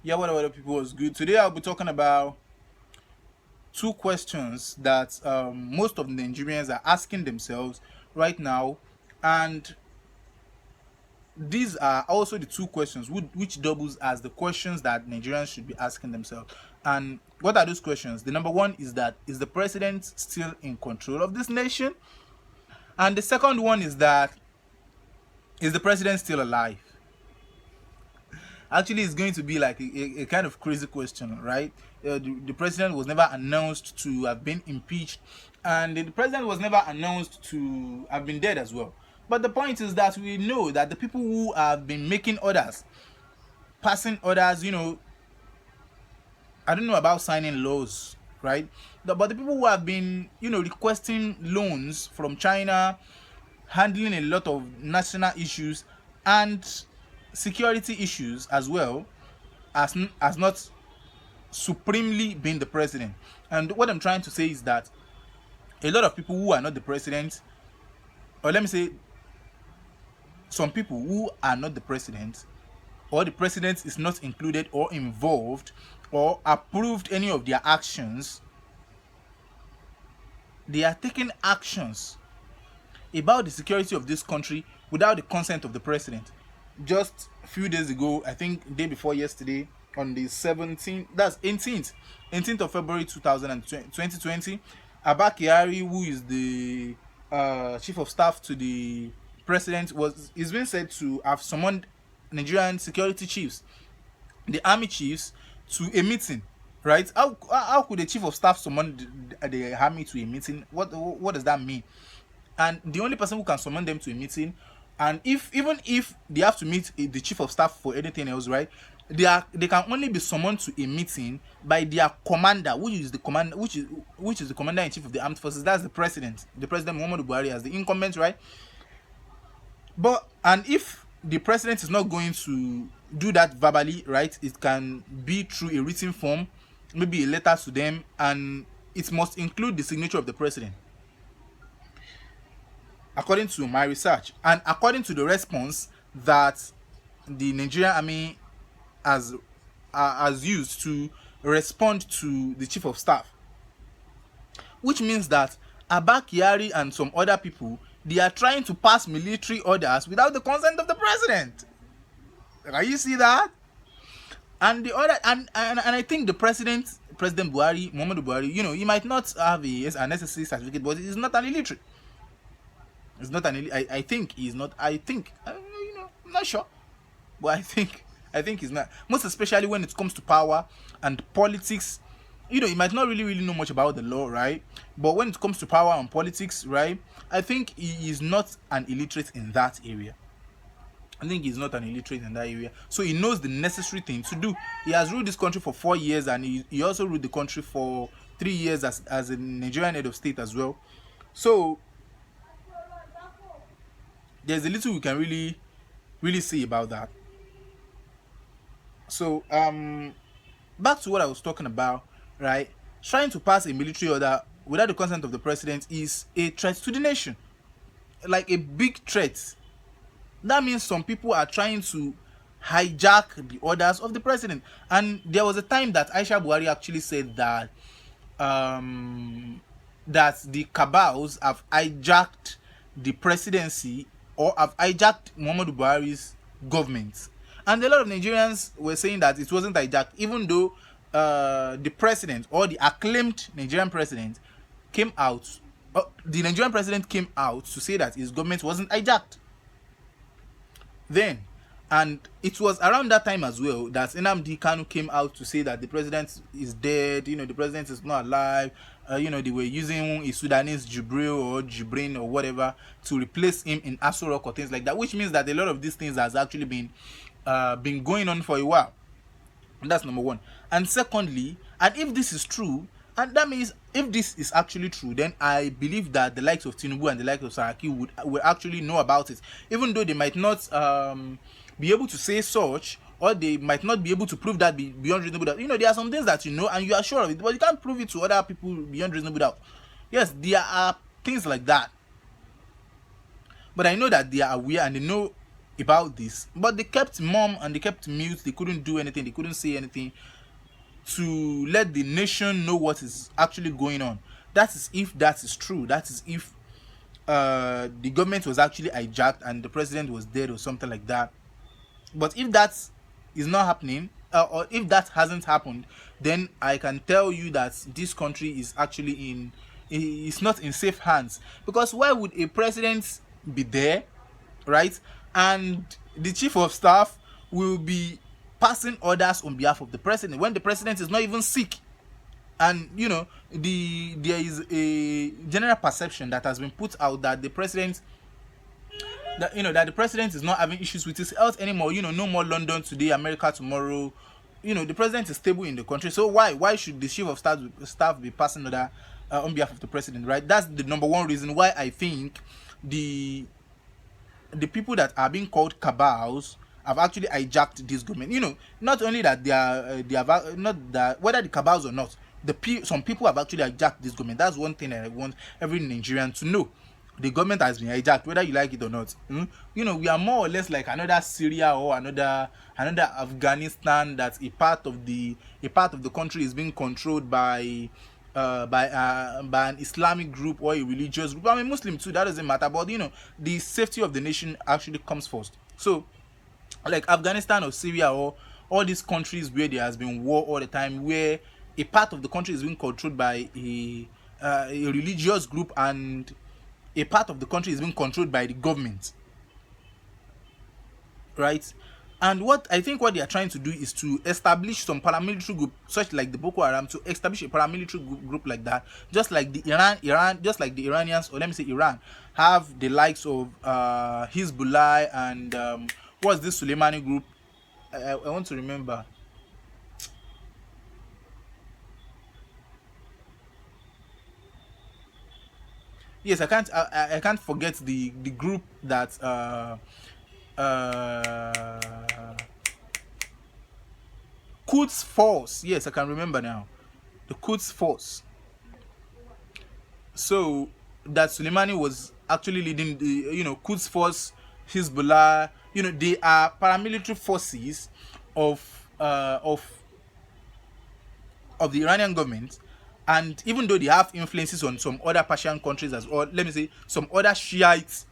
Yeah, what other people was good. Today I'll be talking about two questions that most of the Nigerians are asking themselves right now, and these are also the two questions which doubles as the questions that Nigerians should be asking themselves. And what are those questions? The number one is that is the president still in control of this nation? And the second one is that is the president still alive? Actually, it's going to be like a kind of crazy question, right? The president was never announced to have been impeached, and the president was never announced to have been dead as well. But the point is that we know that the people who have been making orders, passing orders, I don't know about signing laws, right? But the people who have been, requesting loans from China, handling a lot of national issues and security issues as well, as not supremely been the president. And what I'm trying to say is that a lot of people who are not the president, or let me say, some people who are not the president, or the president is not included or involved or approved any of their actions, they are taking actions about the security of this country without the consent of the president. Just a few days ago, I think day before yesterday, on the 17th, that's 18th of February 2020, Abba Kyari, who is the chief of staff to the president, is being said to have summoned Nigerian security chiefs, the army chiefs, to a meeting. Right? How could the chief of staff summon the army to a meeting? What does that mean? And the only person who can summon them to a meeting, and even if they have to meet the chief of staff for anything else, right, they can only be summoned to a meeting by their commander, which is the commander in chief of the armed forces. That's the president Muhammadu Buhari, as the incumbent, right? But and if the president is not going to do that verbally, right, it can be through a written form, maybe a letter to them, and it must include the signature of the president, according to my research and according to the response that the Nigerian army has used to respond to the chief of staff. Which means that Abba Kyari and some other people, they are trying to pass military orders without the consent of the president. Can you see that? And the other, and I think the President Buhari, Muhammadu Buhari, he might not have a necessary certificate, but he's not an illiterate. It's not an. I think he's not. I think. I'm not sure, but I think he's not. Most especially when it comes to power and politics. He might not really know much about the law, right? But when it comes to power and politics, right, I think he is not an illiterate in that area. I think he's not an illiterate in that area. So he knows the necessary thing to do. He has ruled this country for 4 years, and he also ruled the country for 3 years as a Nigerian head of state as well. So there's a little we can really say about that. So back to what I was talking about, right? Trying to pass a military order without the consent of the president is a threat to the nation, like a big threat. That means some people are trying to hijack the orders of the president. And there was a time that Aisha Buhari actually said that that the cabals have hijacked the presidency, or have hijacked Muhammadu Buhari's government. And a lot of Nigerians were saying that it wasn't hijacked, even though the president, or the acclaimed Nigerian president, came out. The Nigerian president came out to say that his government wasn't hijacked. Then, and it was around that time as well that Nnamdi Kanu came out to say that the president is dead. The president is not alive. They were using a Sudanese Jibril or Jibrin or whatever to replace him in Aso Rock or things like that, which means that a lot of these things has actually been going on for a while. And that's number one. And secondly, and if this is true, and that means if this is actually true, then I believe that the likes of Tinubu and the likes of Saraki will actually know about it, even though they might not be able to say such, or they might not be able to prove that beyond reasonable doubt. There are some things that and you are sure of it, but you can't prove it to other people beyond reasonable doubt. Yes, there are things like that, but I know that they are aware and they know about this, but they kept mum and they kept mute. They couldn't do anything, they couldn't say anything to let the nation know what is actually going on. That is if that is true. That is if the government was actually hijacked and the president was dead or something like that. But if that is not happening, or if that hasn't happened, then I can tell you that this country is actually it's not in safe hands. Because why would a president be there, right, and the chief of staff will be passing orders on behalf of the president when the president is not even sick? And there is a general perception that has been put out that the president that the president is not having issues with his health anymore. No more London today, America tomorrow. The president is stable in the country. So why should the chief of staff be passing order on behalf of the president, right? That's the number one reason why I think the people that are being called cabals have actually hijacked this government. Not only that they have not that whether the cabals or not, some people have actually hijacked this government. That's one thing I want every Nigerian to know. The government has been hijacked, whether you like it or not. We are more or less like another Syria or another Afghanistan, that a part of the country is being controlled by an Islamic group or a religious group. I mean, Muslim too, that doesn't matter. But the safety of the nation actually comes first. So, like Afghanistan or Syria or all these countries where there has been war all the time, where a part of the country is being controlled by a religious group and a part of the country is being controlled by the government, right? And what I think what they are trying to do is to establish some paramilitary group, such like the Boko Haram, to establish a paramilitary group like that, just like the just like the Iranians, or let me say Iran, have the likes of Hezbollah and what's this Soleimani group? I want to remember. Yes, I can't forget the group that Quds Force. Yes, I can remember now. The Quds Force. So that Soleimani was actually leading the Quds Force, Hezbollah. They are paramilitary forces of the Iranian government. And even though they have influences on some other Persian countries or let me say some other Shiite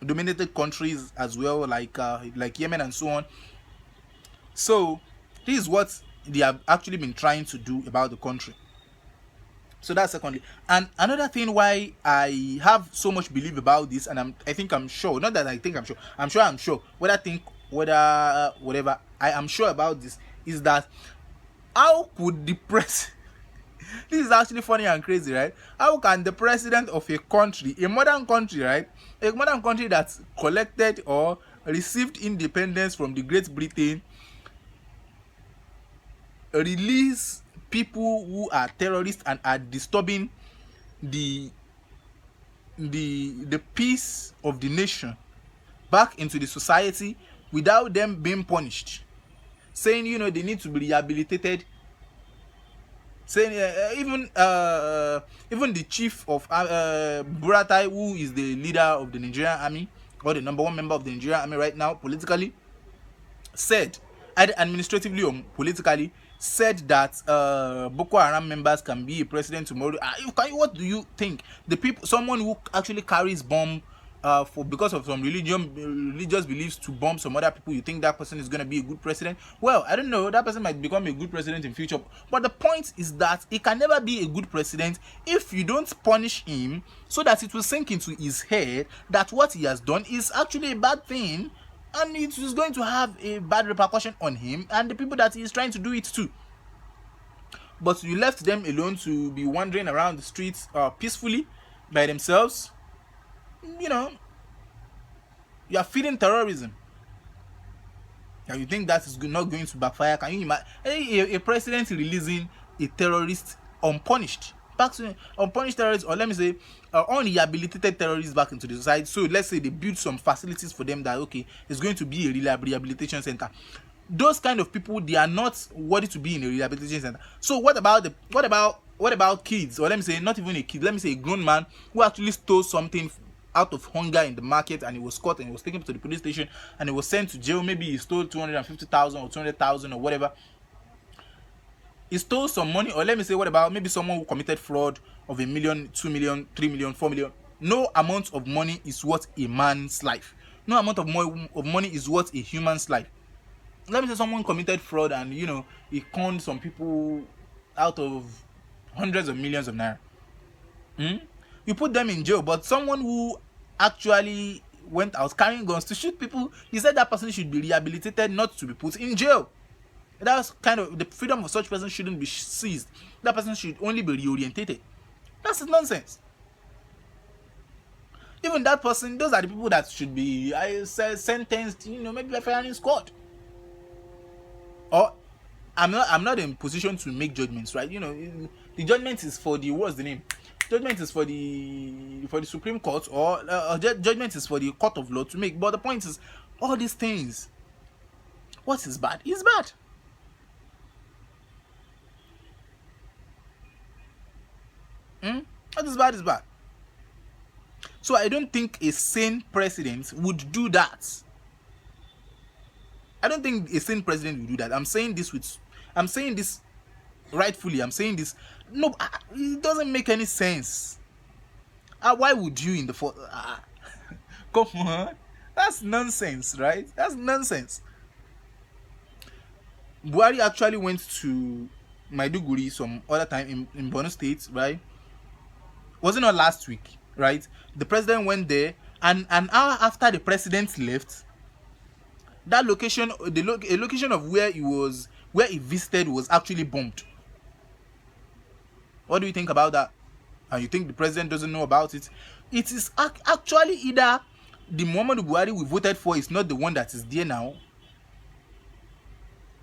dominated countries as well, like Yemen and so on. So this is what they have actually been trying to do about the country. So that's secondly. And another thing why I have so much belief about this, and I'm sure, not that I think I'm sure, whatever I am sure about this, is that how could the press this is actually funny and crazy, right? How can the president of a country, a modern country, right? A modern country that's collected or received independence from the Great Britain, release people who are terrorists and are disturbing the peace of the nation back into the society without them being punished, saying they need to be rehabilitated, saying even the chief of Buratai, who is the leader of the Nigerian army or the number one member of the Nigerian army right now politically, said, either administratively or politically, said that Boko Haram members can be a president tomorrow. What do you think? Someone who actually carries bomb because of some religious beliefs to bomb some other people, you think that person is going to be a good president? Well, I don't know. That person might become a good president in future. But the point is that he can never be a good president if you don't punish him, so that it will sink into his head that what he has done is actually a bad thing, and it is going to have a bad repercussion on him and the people that he is trying to do it to. But you left them alone to be wandering around the streets peacefully by themselves. You are feeding terrorism. And you think that is not going to backfire? Can you imagine a president releasing a terrorist unpunished, unpunished terrorists, or let me say unrehabilitated terrorists back into the society? So let's say they build some facilities for them that it's going to be a rehabilitation center. Those kind of people, they are not worthy to be in a rehabilitation center. So what about kids, or let me say not even a kid, let me say a grown man who actually stole something out of hunger in the market, and he was caught and he was taken to the police station and he was sent to jail. Maybe he stole 250,000 or 200,000 or whatever. He stole some money, or let me say, what about maybe someone who committed fraud of 1 million, 2 million, 3 million, 4 million? No amount of money is worth a man's life. No amount of money is worth a human's life. Let me say someone committed fraud and he conned some people out of hundreds of millions of naira. You put them in jail, but someone who actually went out carrying guns to shoot people, he said that person should be rehabilitated, not to be put in jail. That's kind of the freedom of such person shouldn't be seized. That person should only be reorientated. That's nonsense. Even that person, those are the people that should be sentenced, maybe by firing squad. Or I'm not in position to make judgments, right? The judgment is for the, what's the name? Judgment is for the Supreme Court, or judgment is for the court of law to make. But the point is, all these things, what is bad is bad. What is bad is bad. So I don't think a sane president would do that. I don't think a sane president would do that. I'm saying this rightfully. I'm saying this. No, it doesn't make any sense. Why would you in the come on? That's nonsense, right? That's nonsense. Buhari actually went to Maiduguri some other time in Borno State, right? Was it not last week, right? The president went there, and an hour after the president left, that location, a location of where he visited was actually bombed. What do you think about that? And you think the president doesn't know about it? It is actually either the Muhammadu Buhari we voted for is not the one that is there now,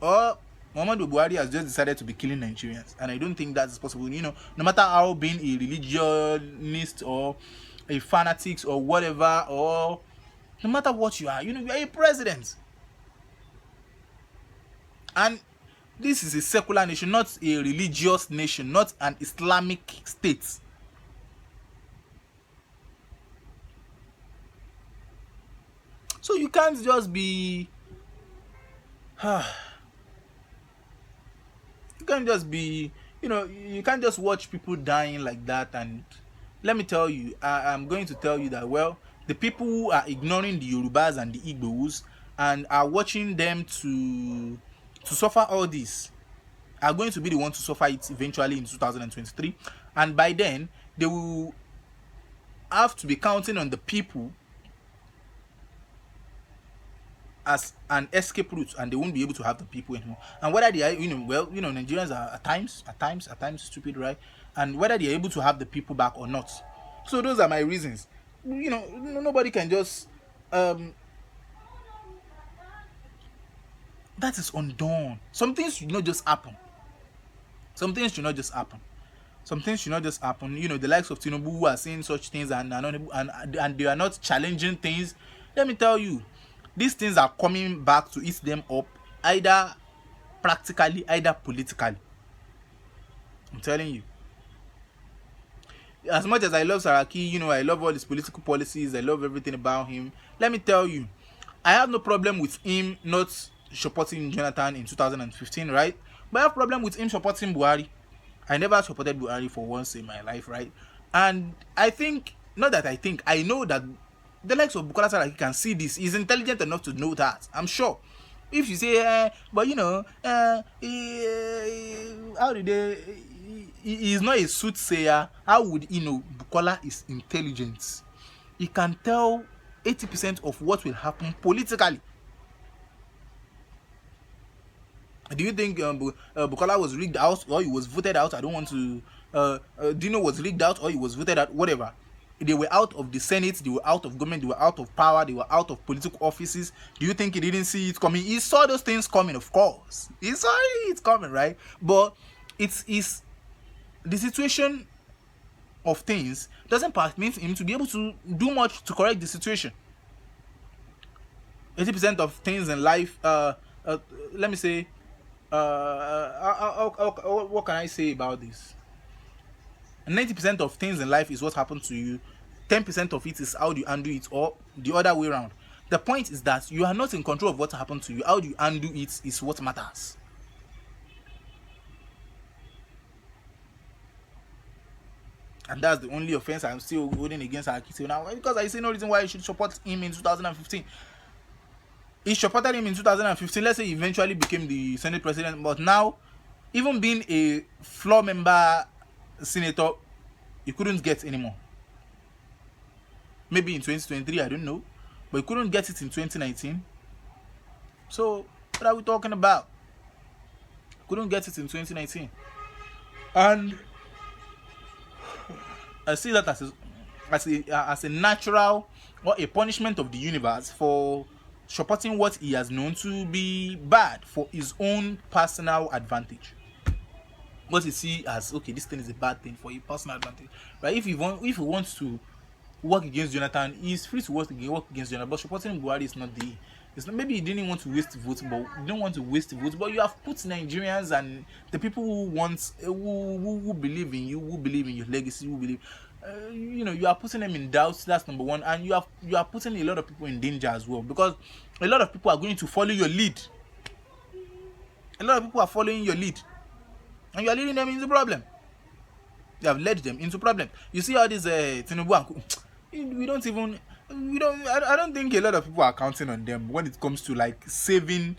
or Muhammadu Buhari has just decided to be killing Nigerians, and I don't think that's possible. No matter how being a religionist or a fanatic or whatever, or no matter what you are, you are a president. And this is a secular nation, not a religious nation, not an Islamic state. So you can't just be you can't just be, you can't just watch people dying like that. And let me tell you, I'm going to tell you that, well, the people who are ignoring the Yorubas and the Igbos and are watching them to suffer all this are going to be the ones to suffer it eventually in 2023. And by then, they will have to be counting on the people as an escape route, and they won't be able to have the people anymore. And whether they are, Nigerians are at times stupid, right? And whether they are able to have the people back or not. So those are my reasons. Nobody can just that is undone. Some things should not just happen. The likes of Tinubu who are saying such things and they are not challenging things. Let me tell you, these things are coming back to eat them up, either practically, either politically. I'm telling you. As much as I love Saraki, I love all his political policies, I love everything about him. Let me tell you, I have no problem with him not supporting Jonathan in 2015, right? But I have a problem with him supporting Buhari. I never supported Buhari for once in my life, right? And I know that the likes of Bukola Saraki can see this. He's intelligent enough to know that. I'm sure. If you say, how did they? He is not a soothsayer. How would he know? Bukola is intelligent. He can tell 80% of what will happen politically. Do you think Bukola was rigged out or he was voted out? I don't want to. Dino was rigged out or he was voted out? Whatever. They were out of the Senate, they were out of government, they were out of power, they were out of political offices. Do you think he didn't see it coming? He saw those things coming, of course. He saw it coming, right? But it's the situation of things doesn't permit him to be able to do much to correct the situation. 80% of things in life, let me say, what can I say about this? 90% of things in life is what happened to you 10% of it is how do you undo it, or the other way around. The point is that you are not in control of what happened to you. How do you undo it is what matters. And that's the only offense I'm still holding against Akito now, because I see no reason why you should support him in 2015. He supported him in 2015. Let's say he eventually became the Senate president, but now, even being a floor member senator, he couldn't get anymore. Maybe in 2023, I don't know, but he couldn't get it in 2019. So what are we talking about? Couldn't get it in 2019, and I see that as a natural or a punishment of the universe for supporting what he has known to be bad for his own personal advantage. What you see as, okay, this thing is a bad thing for your personal advantage, right? If he wants to work against Jonathan, he's free to work against Jonathan. But supporting Buhari is not the. It's not, maybe he didn't want to waste votes, but you have put Nigerians and the people who believe in you, who believe in your legacy, who believe, you are putting them in doubt. That's number one, and you are putting a lot of people in danger as well, because a lot of people are going to follow your lead. A lot of people are following your lead, and you are leading them into problem. You have led them into problem. You see all these Tinubu and I don't think a lot of people are counting on them when it comes to like saving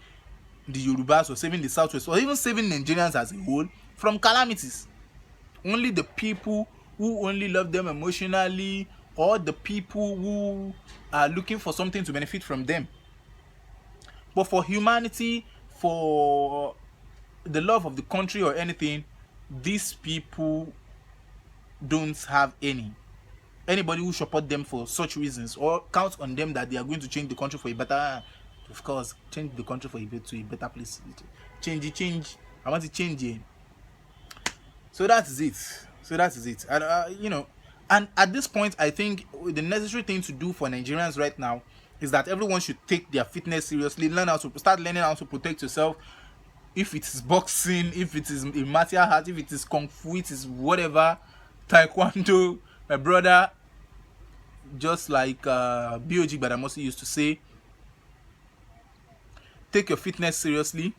the Yorubas or saving the Southwest or even saving Nigerians as a whole from calamities. Only the people who only love them emotionally, or the people who are looking for something to benefit from them. But for humanity, for the love of the country or anything, these people don't have anybody who support them for such reasons or count on them that they are going to change the country for a better, of course, change the country for a better place. Change. I want to change it. So that is it. And and at this point, I think the necessary thing to do for Nigerians right now is that everyone should take their fitness seriously, start learning how to protect yourself. If it is boxing, if it is a martial art, if it is kung fu, it is whatever, taekwondo, my brother, just like B.O.G. Badamosi used to say, take your fitness seriously,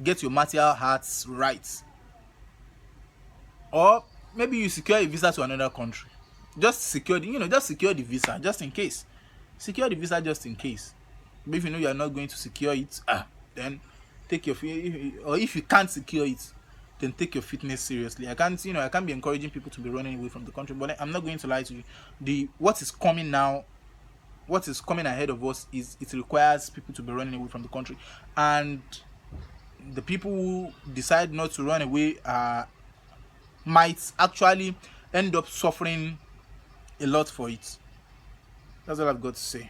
get your martial arts right, or maybe you secure a visa to another country. Just secure the visa just in case. Secure the visa just in case. But if you know you are not going to secure it, then take your, or if you can't secure it, then take your fitness seriously. I can't be encouraging people to be running away from the country, but I'm not going to lie to you. What is coming now, what is coming ahead of us it requires people to be running away from the country, and the people who decide not to run away might actually end up suffering a lot for it. That's all I've got to say.